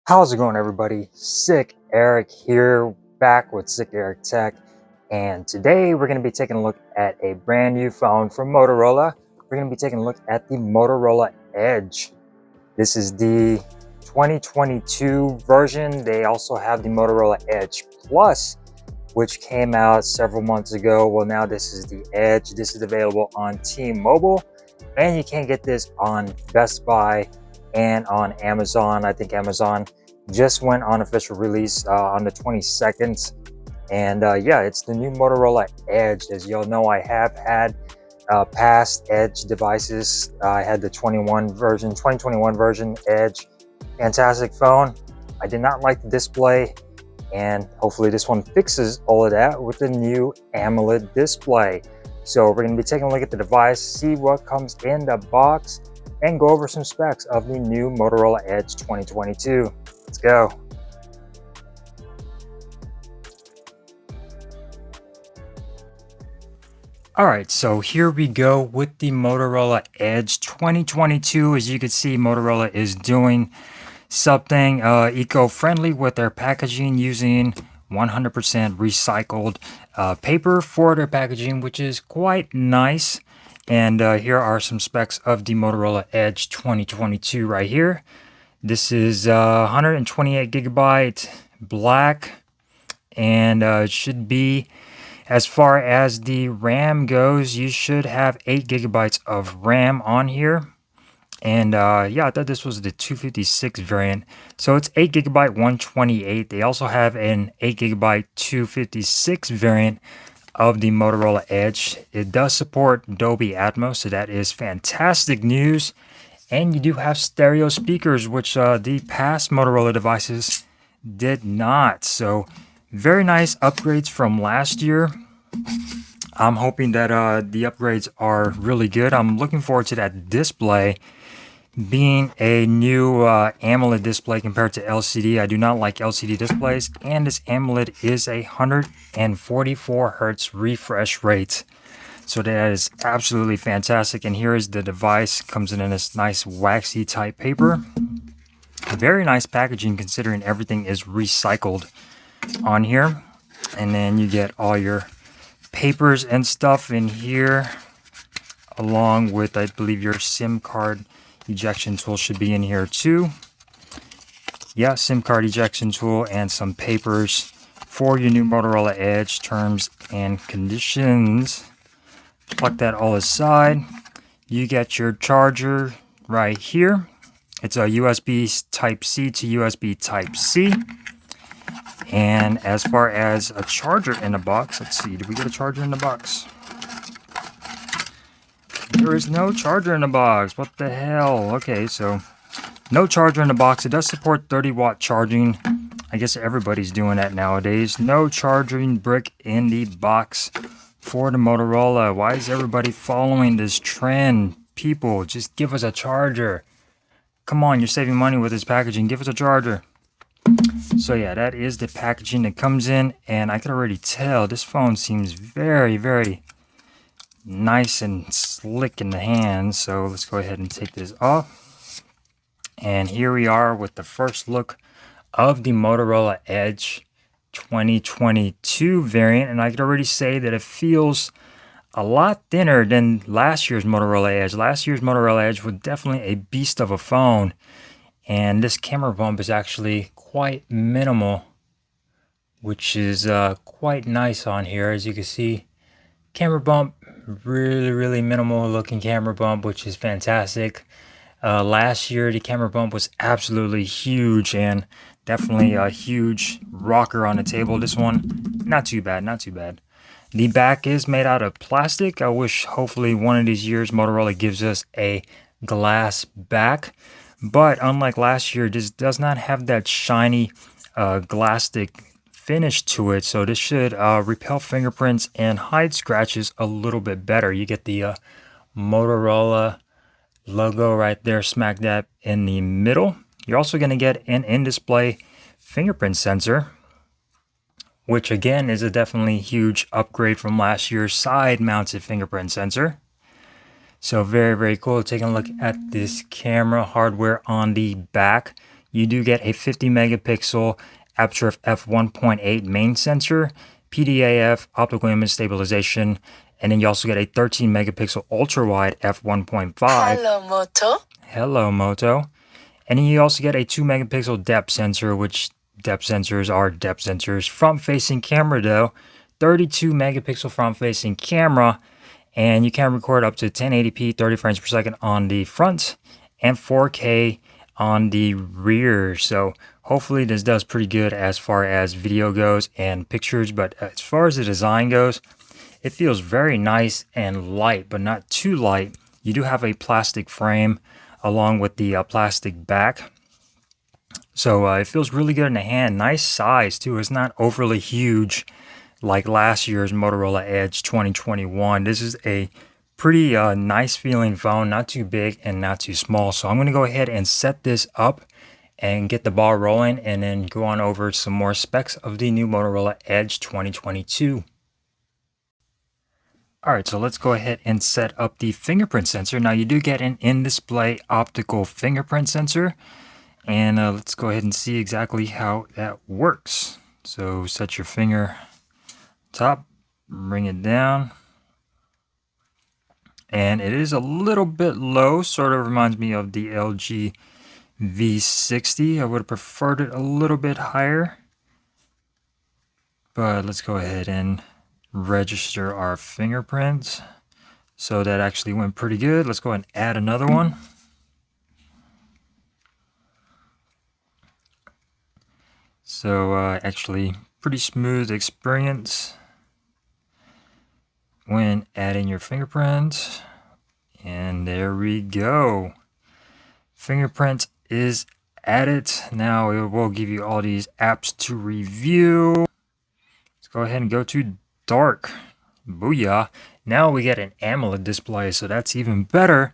How's it going, everybody? Sick Eric here, back with Sick Eric Tech, and today we're going to be taking a look at a brand new phone from Motorola. We're going to be taking a look at the Motorola Edge. This is the 2022 version. They also have the Motorola Edge Plus, which came out several months ago. Well, now this is the Edge. This is available on T-Mobile, and you can get this on Best Buy and on Amazon. I think Amazon just went on official release on the 22nd. And yeah, it's the new Motorola Edge. As you all know, I have had past Edge devices. I had the 2021 version Edge. Fantastic phone. I did not like the display, and hopefully this one fixes all of that with the new AMOLED display. So we're going to be taking a look at the device, see what comes in the box, and go over some specs of the new Motorola Edge 2022. Let's go. All right, so here we go with the Motorola Edge 2022. As you can see, Motorola is doing something eco-friendly with their packaging, using 100% recycled paper for their packaging, which is quite nice. And here are some specs of the Motorola Edge 2022 right here. This is 128 gigabyte black, and it should be, as far as the RAM goes, you should have 8 gigabytes of RAM on here. And yeah, I thought this was the 256 variant. So it's 8 gigabyte 128. They also have an 8 gigabyte 256 variant of the Motorola Edge. It does support Dolby Atmos, so that is fantastic news. And you do have stereo speakers, which the past Motorola devices did not. So very nice upgrades from last year. I'm hoping that the upgrades are really good. I'm looking forward to that display being a new AMOLED display compared to LCD. I do not like LCD displays, and this AMOLED is a 144 hertz refresh rate. So that is absolutely fantastic. And here is the device. Comes in this nice waxy type paper. Very nice packaging considering everything is recycled on here. And then you get all your papers and stuff in here, along with, I believe, your SIM card ejection tool should be in here too. Yeah, SIM card ejection tool and some papers for your new Motorola Edge, terms and conditions. Pluck that all aside. You get your charger right here. It's a USB Type-C to USB Type-C. And as far as a charger in the box, let's see, did we get a charger in the box? There is no charger in the box. What the hell? Okay, so no charger in the box. It does support 30-watt charging. I guess everybody's doing that nowadays. No charging brick in the box for the Motorola. Why is everybody following this trend? People, just give us a charger. Come on, you're saving money with this packaging. Give us a charger. So yeah, that is the packaging that comes in, and I can already tell this phone seems very, very nice and slick in the hand. So let's go ahead and take this off. And here we are with the first look of the Motorola Edge 2022 variant, and I can already say that it feels a lot thinner than last year's Motorola Edge. Last year's Motorola Edge was definitely a beast of a phone, and this camera bump is actually quite minimal, which is quite nice on here. As you can see, camera bump, really minimal looking camera bump, which is fantastic. Last year the camera bump was absolutely huge, and definitely a huge rocker on the table. This one, not too bad, not too bad. The back is made out of plastic. I wish hopefully one of these years Motorola gives us a glass back, but unlike last year, this does not have that shiny glasstic finish to it, so this should repel fingerprints and hide scratches a little bit better. You get the Motorola logo right there smack dab in the middle. You're also going to get an in-display fingerprint sensor, which again is a definitely huge upgrade from last year's side-mounted fingerprint sensor. So very cool. Taking a look at this camera hardware on the back. You do get a 50 megapixel aperture f1.8 main sensor, PDAF optical image stabilization, and then you also get a 13 megapixel ultra wide f1.5. Hello, Moto. Hello, Moto. And then you also get a 2 megapixel depth sensor, which depth sensors are depth sensors. Front facing camera though, 32 megapixel front facing camera, and you can record up to 1080p 30 frames per second on the front and 4K on the rear. So hopefully this does pretty good as far as video goes and pictures, but as far as the design goes, it feels very nice and light, but not too light. You do have a plastic frame along with the plastic back. So it feels really good in the hand. Nice size too. It's not overly huge like last year's Motorola Edge 2021. This is a pretty nice feeling phone. Not too big and not too small. So I'm going to go ahead and set this up and get the ball rolling and then go on over some more specs of the new Motorola Edge 2022. Alright, so let's go ahead and set up the fingerprint sensor. Now you do get an in-display optical fingerprint sensor. And let's go ahead and see exactly how that works. So set your finger top, bring it down. And it is a little bit low, sort of reminds me of the LG V60. I would have preferred it a little bit higher. But let's go ahead and register our fingerprints. So that actually went pretty good. Let's go ahead and add another one. So actually pretty smooth experience when adding your fingerprint. And there we go. Fingerprint is added. Now it will give you all these apps to review. Let's go ahead and go to dark. Booyah. Now we get an AMOLED display, so that's even better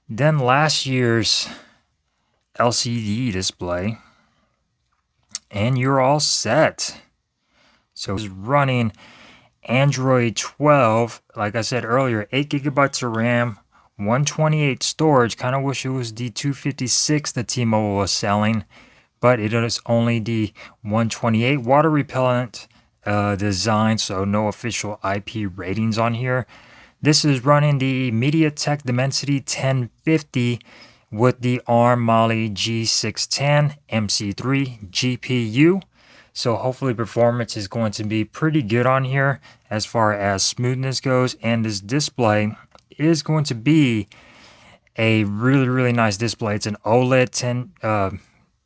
than last year's LCD display. And you're all set. So it's running Android 12, like I said earlier, 8 gigabytes of RAM, 128 storage. Kind of wish it was the 256 that T-Mobile was selling, but it is only the 128. Water repellent design, so no official IP ratings on here. This is running the MediaTek Dimensity 1050 with the ARM Mali G610 MC3 GPU. So hopefully performance is going to be pretty good on here as far as smoothness goes. And this display is going to be a really nice display. It's an OLED 10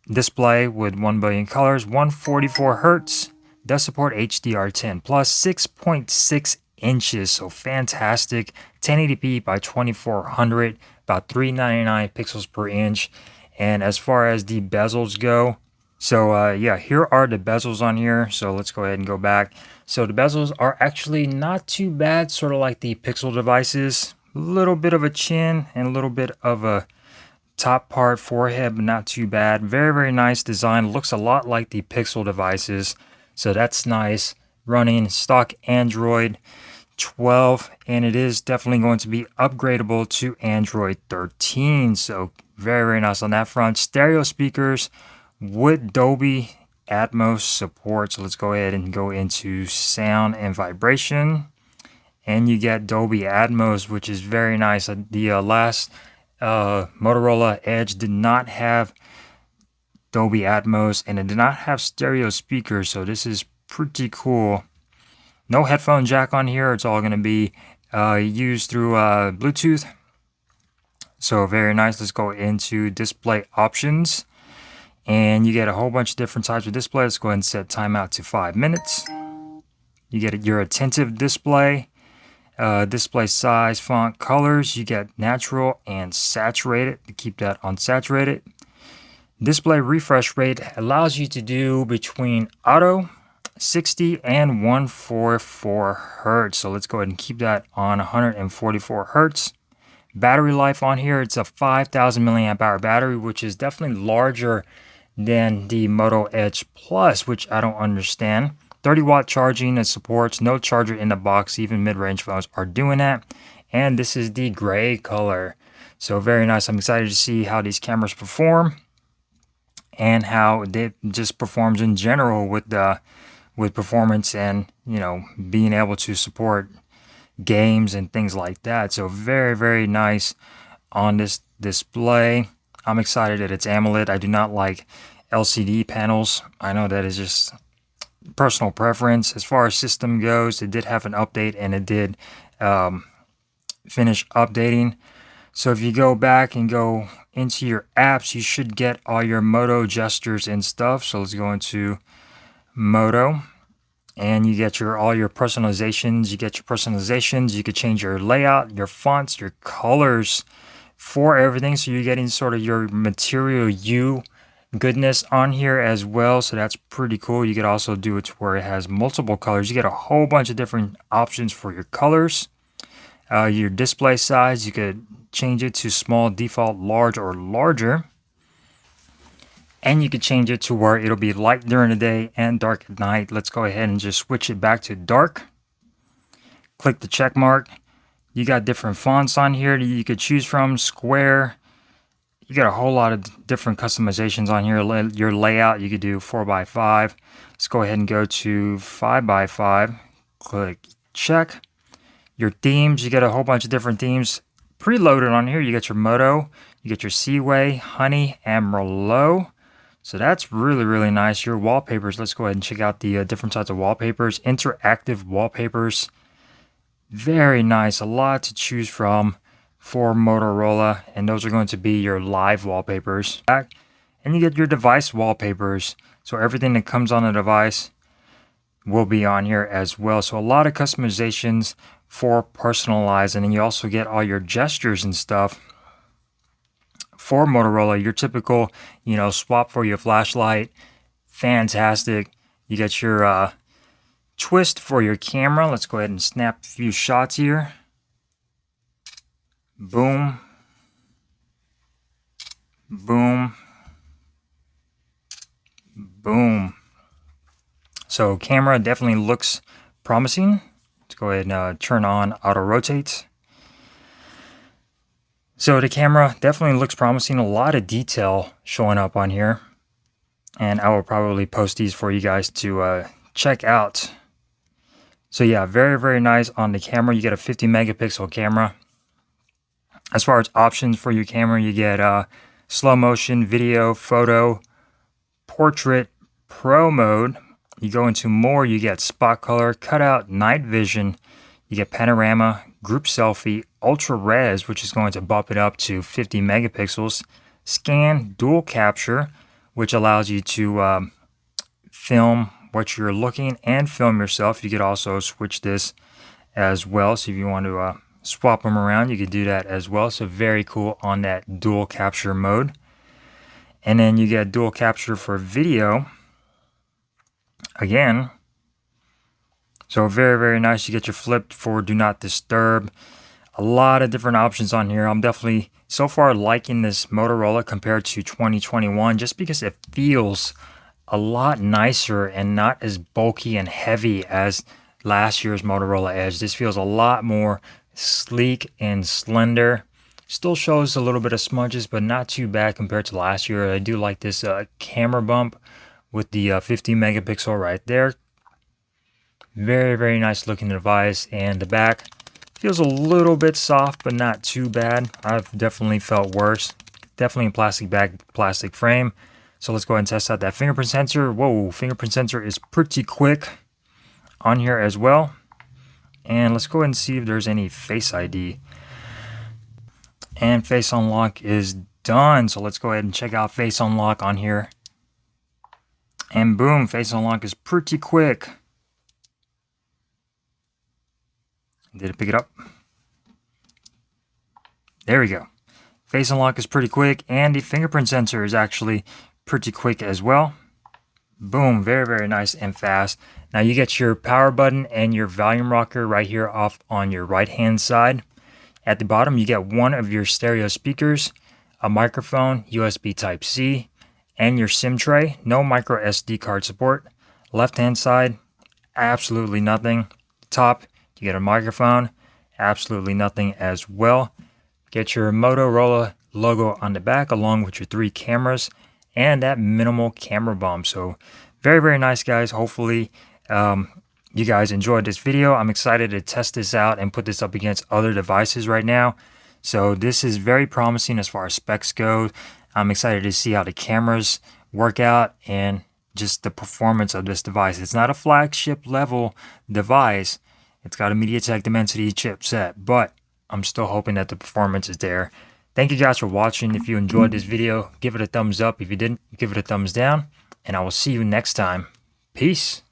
display with 1 billion colors, 144 hertz, does support HDR10 plus, 6.6 inches, so fantastic. 1080p by 2400, about 399 pixels per inch. And as far as the bezels go, so yeah, here are the bezels on here. So let's go ahead and go back. So the bezels are actually not too bad, sort of like the Pixel devices. A little bit of a chin and a little bit of a top part forehead, but not too bad. Very nice design. Looks a lot like the Pixel devices, so that's nice. Running stock Android 12, and it is definitely going to be upgradable to Android 13. So very nice on that front. Stereo speakers with Dolby Atmos support. So let's go ahead and go into sound and vibration, and you get Dolby Atmos, which is very nice. The last Motorola Edge did not have Dolby Atmos, and it did not have stereo speakers, so this is pretty cool. No headphone jack on here. It's all going to be used through Bluetooth. So very nice. Let's go into display options. And you get a whole bunch of different types of display. Let's go ahead and set timeout to 5 minutes. You get your attentive display. Display size, font, colors. You get natural and saturated. To keep that on saturated. Display refresh rate allows you to do between auto, 60 and 144 hertz. So let's go ahead and keep that on 144 hertz. Battery life on here, it's a 5,000 milliamp hour battery, which is definitely larger than the Moto Edge Plus, which I don't understand. 30-watt charging it supports, no charger in the box. Even mid-range phones are doing that. And this is the gray color. So very nice. I'm excited to see how these cameras perform. and how it just performs in general with performance and, you know, being able to support games and things like that. So very, very nice on this display. I'm excited that it's AMOLED. I do not like LCD panels. I know that is just personal preference. As far as system goes, it did have an update and it did finish updating. So if you go back and go into your apps, you should get all your Moto gestures and stuff. So let's go into Moto, and you get all your personalizations. You could change your layout, your fonts, your colors for everything. So you're getting sort of your Material You goodness on here as well. So that's pretty cool. You could also do it to where it has multiple colors. You get a whole bunch of different options for your colors. Your display size, you could change it to small, default, large, or larger. And you could change it to where it'll be light during the day and dark at night. Let's go ahead and just switch it back to dark. Click the check mark. You got different fonts on here that you could choose from. Square. You got a whole lot of different customizations on here. Your layout, you could do 4x5. Let's go ahead and go to 5x5. Click check. Your themes, you get a whole bunch of different themes preloaded on here. You get your Moto, you get your Seaway, Honey, and Merlot. So that's really, really nice. Your wallpapers, let's go ahead and check out the different types of wallpapers. Interactive wallpapers, very nice. A lot to choose from for Motorola, and those are going to be your live wallpapers. And you get your device wallpapers. So everything that comes on the device will be on here as well. So a lot of customizations for personalized, and then you also get all your gestures and stuff for Motorola. Your typical, you know, swap for your flashlight, fantastic. You get your twist for your camera. Let's go ahead and snap a few shots here. Boom, boom, boom. So camera definitely looks promising. Let's go ahead and turn on auto rotate. So the camera definitely looks promising. A lot of detail showing up on here. And I will probably post these for you guys to check out. So yeah, very, very nice on the camera. You get a 50 megapixel camera. As far as options for your camera, you get slow motion, video, photo, portrait, pro mode. You go into more, you get spot color, cutout, night vision. You get panorama, group selfie, ultra res, which is going to bump it up to 50 megapixels. Scan, dual capture, which allows you to film what you're looking and film yourself. You could also switch this as well. So if you want to swap them around, you could do that as well. So very cool on that dual capture mode. And then you get dual capture for video. Again, so very, very nice. You get your flip for do not disturb. A lot of different options on here. I'm definitely so far liking this Motorola compared to 2021 just because it feels a lot nicer and not as bulky and heavy as last year's Motorola Edge. This feels a lot more sleek and slender. Still shows a little bit of smudges, but not too bad compared to last year. I do like this camera bump with the 50 megapixel right there. Very, very nice looking device. And the back feels a little bit soft, but not too bad. I've definitely felt worse. Definitely a plastic bag, plastic frame. So let's go ahead and test out that fingerprint sensor. Whoa, fingerprint sensor is pretty quick on here as well. And let's go ahead and see if there's any Face ID. And Face Unlock is done. So let's go ahead and check out Face Unlock on here. And boom, Face Unlock is pretty quick. Did it pick it up? There we go. Face Unlock is pretty quick, and the fingerprint sensor is actually pretty quick as well. Boom, very, very nice and fast. Now you get your power button and your volume rocker right here off on your right hand side. At the bottom, you get one of your stereo speakers, a microphone, USB Type-C, and your SIM tray. No micro SD card support. Left hand side, absolutely nothing. Top, you get a microphone, absolutely nothing as well. Get your Motorola logo on the back along with your 3 cameras and that minimal camera bump. So very, very nice, guys. Hopefully you guys enjoyed this video. I'm excited to test this out and put this up against other devices right now. So this is very promising as far as specs go. I'm excited to see how the cameras work out and just the performance of this device. It's not a flagship level device. It's got a MediaTek Dimensity chipset, but I'm still hoping that the performance is there. Thank you guys for watching. If you enjoyed this video, give it a thumbs up. If you didn't, give it a thumbs down. And I will see you next time. Peace.